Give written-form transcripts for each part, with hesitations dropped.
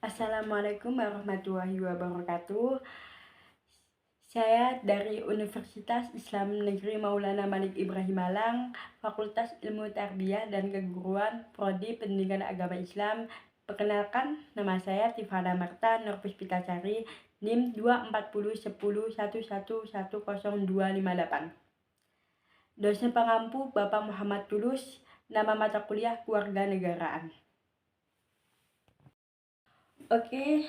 Assalamualaikum warahmatullahi wabarakatuh. Saya dari Universitas Islam Negeri Maulana Malik Ibrahim Malang, Fakultas Ilmu Tarbiyah dan Keguruan, Prodi Pendidikan Agama Islam. Perkenalkan, nama saya Tifana Marta Nur Puspitasari, NIM 24010111028. Dosen pengampu Bapak Muhammad Tulus, nama mata kuliah Kewarganegaraan. Oke,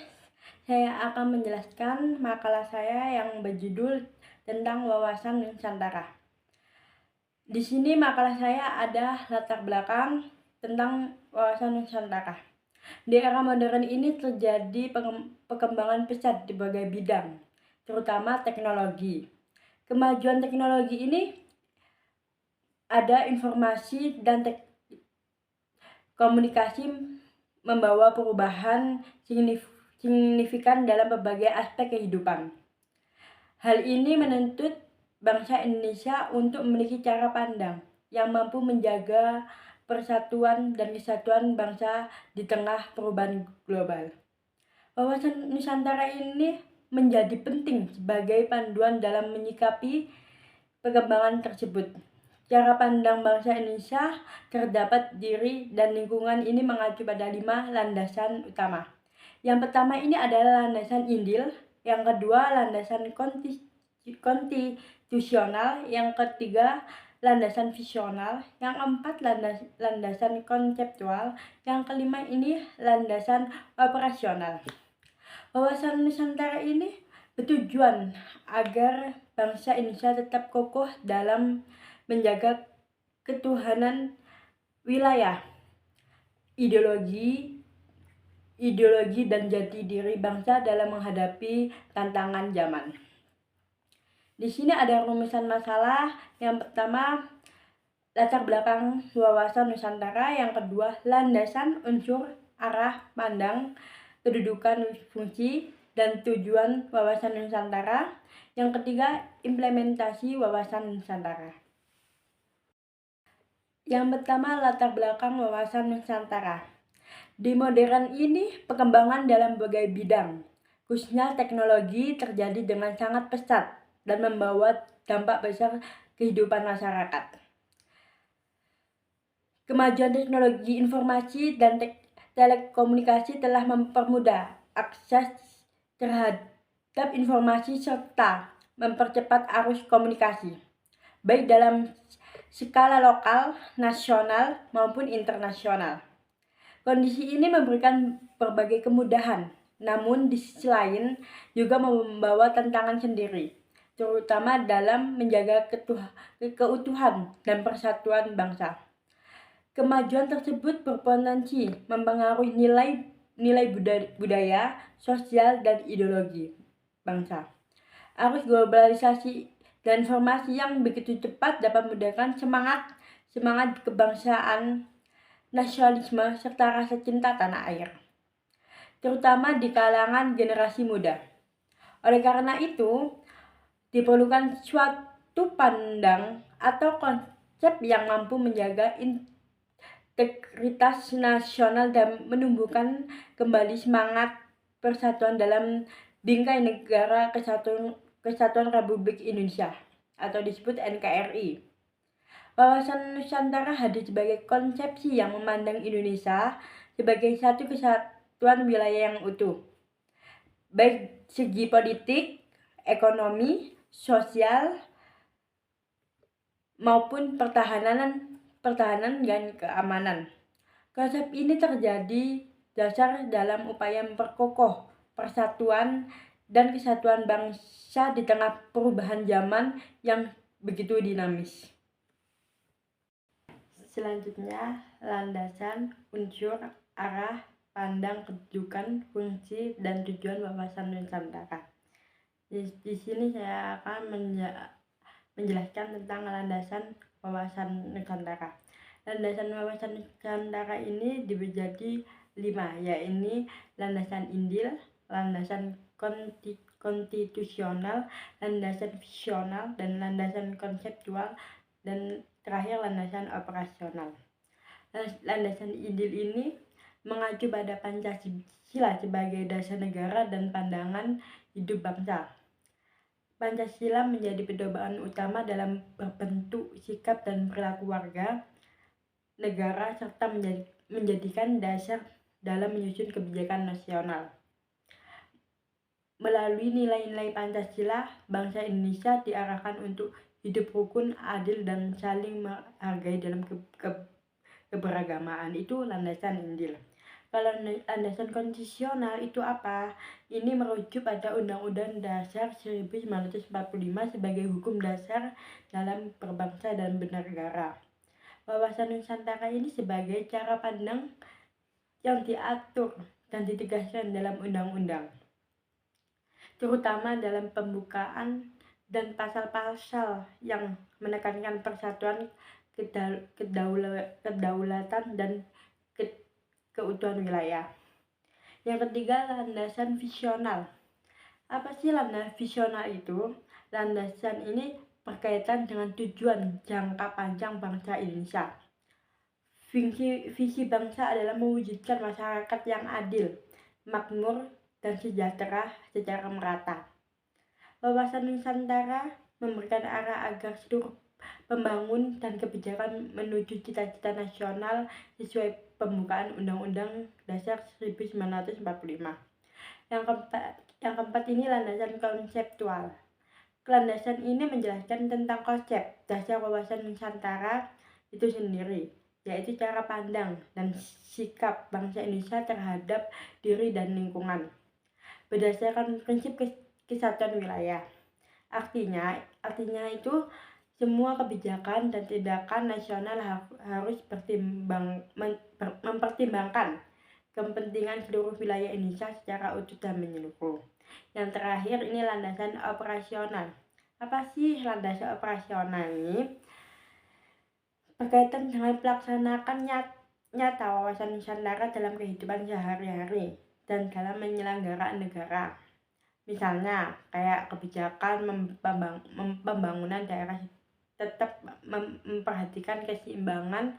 saya akan menjelaskan makalah saya yang berjudul tentang wawasan Nusantara. Di sini makalah saya ada latar belakang tentang wawasan Nusantara. Di era modern ini terjadi perkembangan pesat di berbagai bidang, terutama teknologi. Kemajuan teknologi ini ada informasi dan komunikasi membawa perubahan signifikan dalam berbagai aspek kehidupan. Hal ini menuntut bangsa Indonesia untuk memiliki cara pandang yang mampu menjaga persatuan dan kesatuan bangsa di tengah perubahan global. Wawasan Nusantara ini menjadi penting sebagai panduan dalam menyikapi perkembangan tersebut. Cara pandang bangsa Indonesia terdapat diri dan lingkungan ini mengacu pada 5 landasan utama. Yang pertama ini adalah landasan Indil, yang kedua landasan konstitusional, yang ketiga landasan visional, yang keempat landasan konseptual, yang kelima ini landasan operasional. Wawasan Nusantara ini bertujuan agar bangsa Indonesia tetap kokoh dalam menjaga ketuhanan wilayah, ideologi dan jati diri bangsa dalam menghadapi tantangan zaman. Di sini ada rumusan masalah. Yang pertama, latar belakang wawasan Nusantara. Yang kedua, landasan unsur arah pandang, kedudukan, fungsi, dan tujuan wawasan Nusantara. Yang ketiga, implementasi wawasan Nusantara. Yang pertama, latar belakang wawasan Nusantara. Di modern ini, perkembangan dalam berbagai bidang, khususnya teknologi, terjadi dengan sangat pesat dan membawa dampak besar kehidupan masyarakat. Kemajuan teknologi informasi dan telekomunikasi telah mempermudah akses terhadap informasi serta mempercepat arus komunikasi, baik dalam skala lokal, nasional, maupun internasional. Kondisi ini memberikan berbagai kemudahan, namun di sisi lain juga membawa tantangan sendiri, terutama dalam menjaga keutuhan dan persatuan bangsa. Kemajuan tersebut berpotensi mempengaruhi nilai budaya, sosial, dan ideologi bangsa. Arus globalisasi dan informasi yang begitu cepat dapat memudahkan semangat kebangsaan, nasionalisme, serta rasa cinta tanah air, terutama di kalangan generasi muda. Oleh karena itu, diperlukan suatu pandang atau konsep yang mampu menjaga integritas nasional dan menumbuhkan kembali semangat persatuan dalam bingkai negara Kesatuan Republik Indonesia atau disebut NKRI. Wawasan Nusantara hadir sebagai konsepsi yang memandang Indonesia sebagai satu kesatuan wilayah yang utuh, baik segi politik, ekonomi, sosial, maupun pertahanan dan keamanan. Konsep ini terjadi dasar dalam upaya memperkokoh persatuan dan kesatuan bangsa di tengah perubahan zaman yang begitu dinamis. Selanjutnya, landasan unsur arah pandang, kedudukan, fungsi, dan tujuan wawasan Nusantara. Di sini saya akan menjelaskan tentang landasan wawasan Nusantara. Landasan wawasan Nusantara ini dibagi jadi 5, yaitu landasan Indil, landasan konstitusional, landasan visional, dan landasan konseptual, dan terakhir landasan operasional. Landasan Indil ini mengacu pada Pancasila sebagai dasar negara dan pandangan hidup bangsa. Pancasila menjadi pedoman utama dalam berbentuk sikap dan perilaku warga negara serta menjadikan dasar dalam menyusun kebijakan nasional. Melalui nilai-nilai Pancasila, bangsa Indonesia diarahkan untuk hidup rukun, adil, dan saling menghargai dalam keberagamaan. Itu landasan Injil. Kalau landasan konstitusional itu apa? Ini merujuk pada Undang-Undang Dasar 1945 sebagai hukum dasar dalam berbangsa dan bernegara. Wawasan Nusantara ini sebagai cara pandang yang diatur dan ditegaskan dalam undang-undang, terutama dalam pembukaan dan pasal-pasal yang menekankan persatuan, kedaulatan, dan keutuhan wilayah. Yang ketiga, landasan visional. Apa sih landasan visional itu? Landasan ini berkaitan dengan tujuan jangka panjang bangsa Indonesia. Visi bangsa adalah mewujudkan masyarakat yang adil, makmur, dan sejahtera secara merata. Wawasan Nusantara memberikan arah agar seluruh pembangun dan kebijakan menuju cita-cita nasional sesuai pembukaan Undang-Undang Dasar 1945. Yang keempat ini landasan konseptual. Landasan ini menjelaskan tentang konsep dasar wawasan Nusantara itu sendiri, yaitu cara pandang dan sikap bangsa Indonesia terhadap diri dan lingkungan berdasarkan prinsip kesatuan wilayah. Artinya itu semua kebijakan dan tindakan nasional harus mempertimbangkan kepentingan seluruh wilayah Indonesia secara utuh dan menyeluruh. Yang terakhir ini landasan operasional. Apa sih landasan operasional ini? Berkaitan dengan pelaksanakan nyata wawasan Nusantara dalam kehidupan sehari-hari dan dalam menyelenggarakan negara. Misalnya kayak kebijakan pembangunan daerah tetap memperhatikan keseimbangan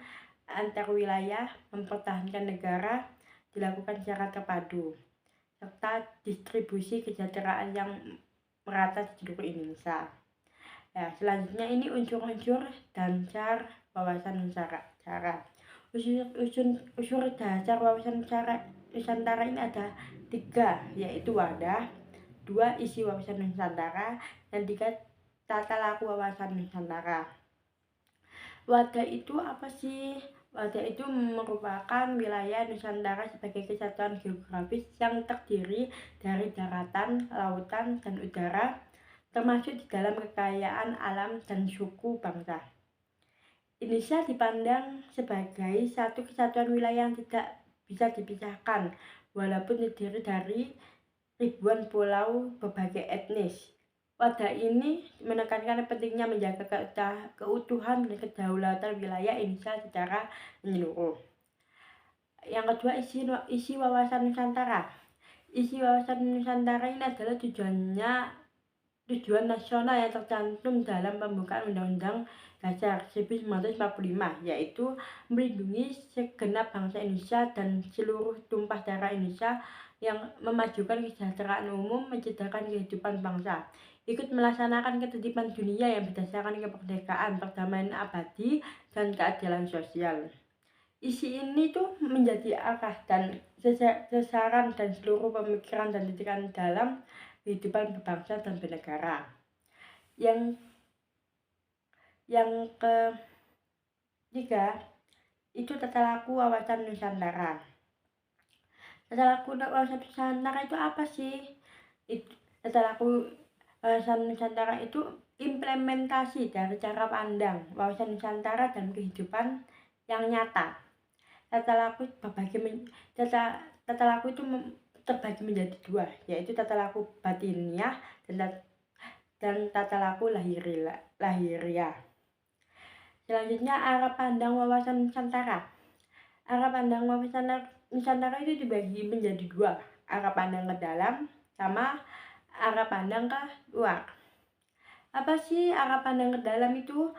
antar wilayah, mempertahankan negara dilakukan secara terpadu, serta distribusi kesejahteraan yang merata di seluruh Indonesia. Ya, selanjutnya ini unsur-unsur dasar wawasan Nusantara. Unsur dasar wawasan Nusantara ini ada 3, yaitu wadah, 2 isi wawasan Nusantara, dan 3 tata laku wawasan Nusantara. Wadah itu apa sih? Wadah itu merupakan wilayah Nusantara sebagai kesatuan geografis yang terdiri dari daratan, lautan, dan udara, termasuk di dalam kekayaan alam dan suku bangsa. Indonesia dipandang sebagai satu kesatuan wilayah yang tidak bisa dipisahkan, walaupun terdiri dari ribuan pulau berbagai etnis. Wadah ini menekankan pentingnya menjaga keutuhan dan kedaulatan wilayah Indonesia secara menyeluruh. Yang kedua, isi wawasan Nusantara. Isi wawasan Nusantara ini adalah tujuan nasional yang tercantum dalam pembukaan Undang-Undang Dasar 1945, yaitu melindungi segenap bangsa Indonesia dan seluruh tumpah darah Indonesia, yang memajukan kesejahteraan umum, menciptakan kehidupan bangsa, ikut melaksanakan ketertiban dunia yang berdasarkan kemerdekaan, perdamaian abadi, dan keadilan sosial. Isi ini tuh menjadi arah dan sasaran dan seluruh pemikiran dan tindakan dalam kehidupan berbangsa dan bernegara. Yang ketiga itu tata laku wawasan Nusantara. Tata laku wawasan Nusantara itu apa sih? Tata laku wawasan Nusantara itu implementasi dari cara pandang wawasan Nusantara dalam kehidupan yang nyata. Tata laku itu terbagi menjadi 2, yaitu tata laku batiniah dan tata laku lahiriah. Selanjutnya, arah pandang wawasan Nusantara. Arah pandang wawasan Nusantara itu dibagi menjadi 2, arah pandang ke dalam sama arah pandang ke luar. Apa sih arah pandang ke dalam itu?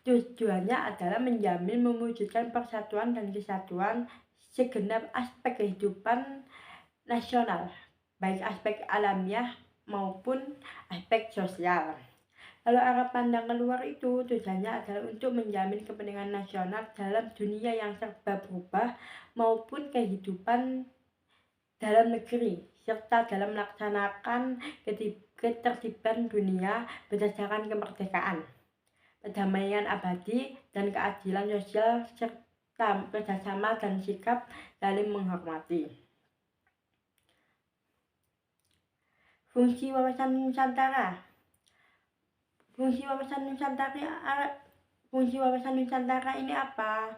Tujuannya adalah menjamin mewujudkan persatuan dan kesatuan segenap aspek kehidupan nasional, baik aspek alamiah maupun aspek sosial. Kalau arah pandang keluar itu tujuannya adalah untuk menjamin kepentingan nasional dalam dunia yang serba berubah maupun kehidupan dalam negeri, serta dalam melaksanakan ketertiban dunia berdasarkan kemerdekaan, perdamaian abadi, dan keadilan sosial, serta kerjasama dan sikap saling menghormati. Fungsi wawasan Nusantara. Fungsi wawasan Nusantara ini apa?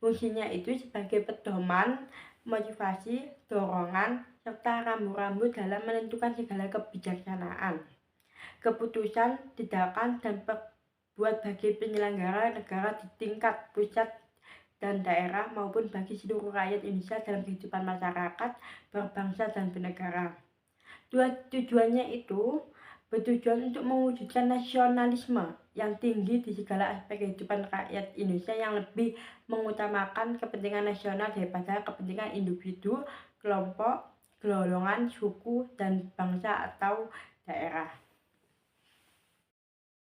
Fungsinya itu sebagai pedoman, motivasi, dorongan, serta rambu-rambu dalam menentukan segala kebijaksanaan, keputusan, tindakan, dan perbuatan bagi penyelenggara negara di tingkat pusat dan daerah maupun bagi seluruh rakyat Indonesia dalam kehidupan masyarakat, berbangsa, dan bernegara. Tujuannya itu bertujuan untuk mewujudkan nasionalisme yang tinggi di segala aspek kehidupan rakyat Indonesia yang lebih mengutamakan kepentingan nasional daripada kepentingan individu, kelompok, golongan, suku, dan bangsa atau daerah.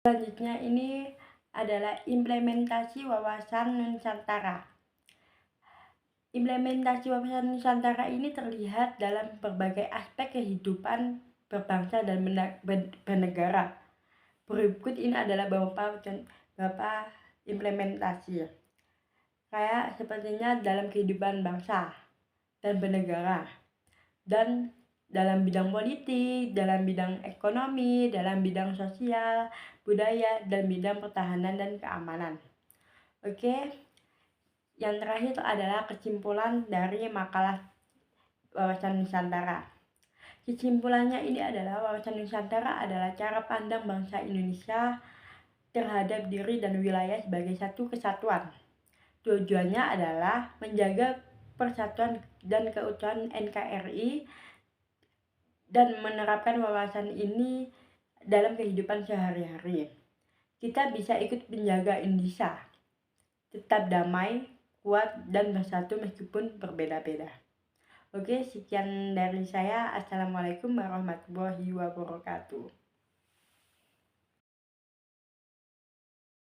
Selanjutnya ini adalah implementasi wawasan Nusantara. Implementasi wawasan Nusantara ini terlihat dalam berbagai aspek kehidupan berbangsa dan bernegara. Berikut ini adalah beberapa implementasi. Kayak sepertinya dalam kehidupan bangsa dan bernegara, dan dalam bidang politik, dalam bidang ekonomi, dalam bidang sosial, budaya, dan bidang pertahanan dan keamanan. Oke, yang terakhir adalah kesimpulan dari makalah wawasan Nusantara. Kesimpulannya ini adalah wawasan Nusantara adalah cara pandang bangsa Indonesia terhadap diri dan wilayah sebagai satu kesatuan. Tujuannya adalah menjaga persatuan dan keutuhan NKRI dan menerapkan wawasan ini dalam kehidupan sehari-hari. Kita bisa ikut menjaga Indonesia tetap damai, kuat, dan bersatu meskipun berbeda-beda. Oke, sekian dari saya. Assalamualaikum warahmatullahi wabarakatuh.